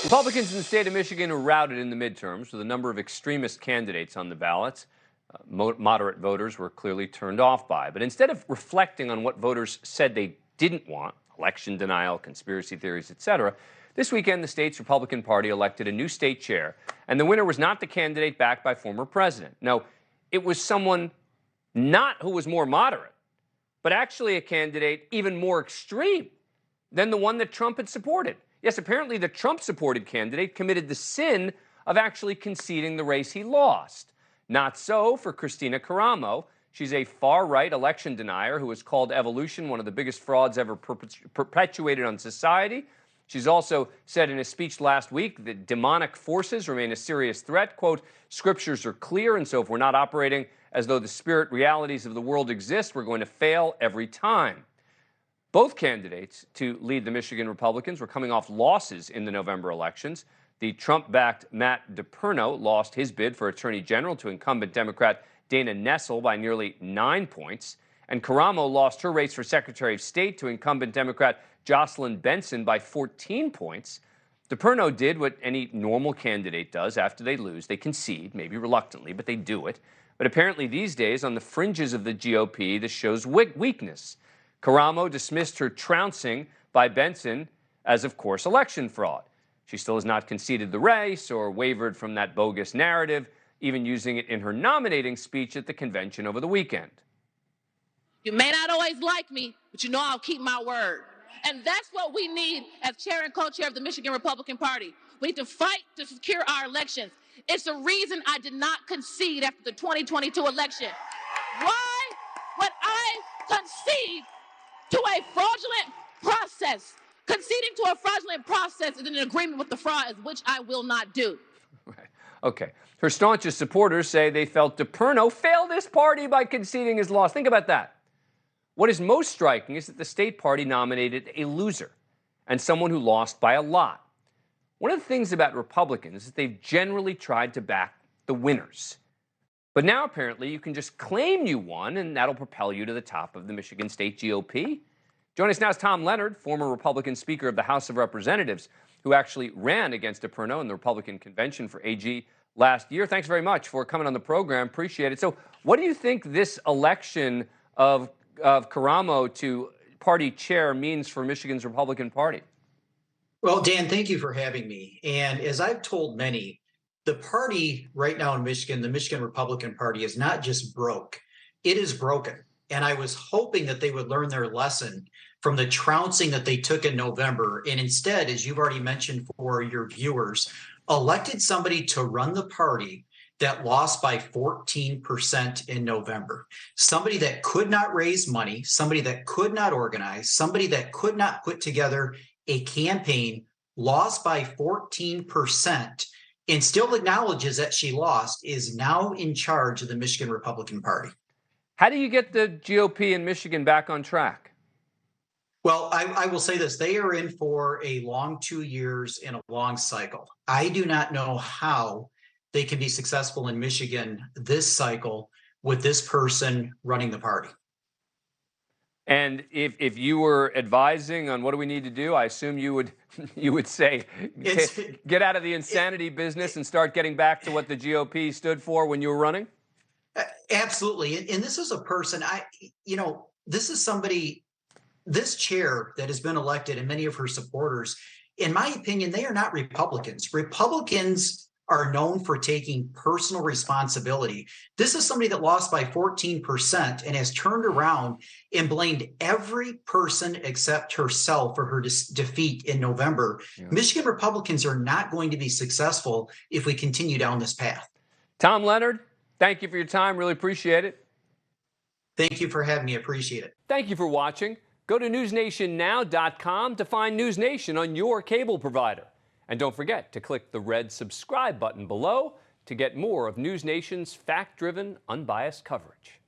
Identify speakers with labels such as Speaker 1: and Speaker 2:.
Speaker 1: Republicans in the state of Michigan are routed in the midterms with a number of extremist candidates on the ballots. Moderate voters were clearly turned off by. But instead of reflecting on what voters said they didn't want, election denial, conspiracy theories, etc., this weekend the state's Republican Party elected a new state chair, and the winner was not the candidate backed by former president. No, it was someone not who was more moderate, but actually a candidate even more extreme than the one that Trump had supported. Yes, apparently the Trump-supported candidate committed the sin of actually conceding the race he lost. Not so for Christina Caramo. She's a far-right election denier who has called evolution one of the biggest frauds ever perpetuated on society. She's also said in a speech last week that demonic forces remain a serious threat. Quote, scriptures are clear, and so if we're not operating as though the spirit realities of the world exist, we're going to fail every time. Both candidates to lead the Michigan Republicans were coming off losses in the November elections. The Trump-backed Matt DePerno lost his bid for Attorney General to incumbent Democrat Dana Nessel by nearly 9 points. And Caramo lost her race for Secretary of State to incumbent Democrat Jocelyn Benson by 14 points. DePerno did what any normal candidate does after they lose. They concede, maybe reluctantly, but they do it. But apparently these days, on the fringes of the GOP, this shows weakness. Caramo dismissed her trouncing by Benson as, of course, election fraud. She still has not conceded the race or wavered from that bogus narrative, even using it in her nominating speech at the convention over the weekend.
Speaker 2: You may not always like me, but you know I'll keep my word. And that's what we need as chair and co-chair of the Michigan Republican Party. We need to fight to secure our elections. It's the reason I did not concede after the 2022 election. Why would I concede to a fraudulent process? Conceding to a fraudulent process is an agreement with the fraud, which I will not do.
Speaker 1: Right. Okay. Her staunchest supporters say they felt DePerno failed this party by conceding his loss. Think about that. What is most striking is that the state party nominated a loser and someone who lost by a lot. One of the things about Republicans is that they've generally tried to back the winners. But now apparently you can just claim you won and that'll propel you to the top of the Michigan State GOP. Joining us now is Tom Leonard, former Republican Speaker of the House of Representatives, who actually ran against DePerno in the Republican convention for AG last year. Thanks very much for coming on the program. Appreciate it. So what do you think this election of Caramo to party chair means for Michigan's Republican Party?
Speaker 3: Well, Dan, thank you for having me. And as I've told many, the party right now in Michigan, the Michigan Republican Party, is not just broke, it is broken. And I was hoping that they would learn their lesson from the trouncing that they took in November. And instead, as you've already mentioned for your viewers, elected somebody to run the party that lost by 14% in November. Somebody that could not raise money, somebody that could not organize, somebody that could not put together a campaign, lost by 14%, and still acknowledges that she lost, is now in charge of the Michigan Republican Party.
Speaker 1: How do you get the GOP in Michigan back on track?
Speaker 3: Well, I will say this. They are in for a long 2 years and a long cycle. I do not know how they can be successful in Michigan this cycle with this person running the party.
Speaker 1: And if you were advising on what do we need to do, I assume you would say get out of the insanity business and start getting back to what the GOP stood for when you were running?
Speaker 3: Absolutely. And this is a person, this is somebody, this chair that has been elected and many of her supporters, in my opinion, they are not Republicans. Republicans are known for taking personal responsibility. This is somebody that lost by 14% and has turned around and blamed every person except herself for her defeat in November. Yeah. Michigan Republicans are not going to be successful if we continue down this path.
Speaker 1: Tom Leonard, thank you for your time. Really appreciate it.
Speaker 3: Thank you for having me. Appreciate it.
Speaker 1: Thank you for watching. Go to newsnationnow.com to find NewsNation on your cable provider. And don't forget to click the red subscribe button below to get more of NewsNation's fact-driven, unbiased coverage.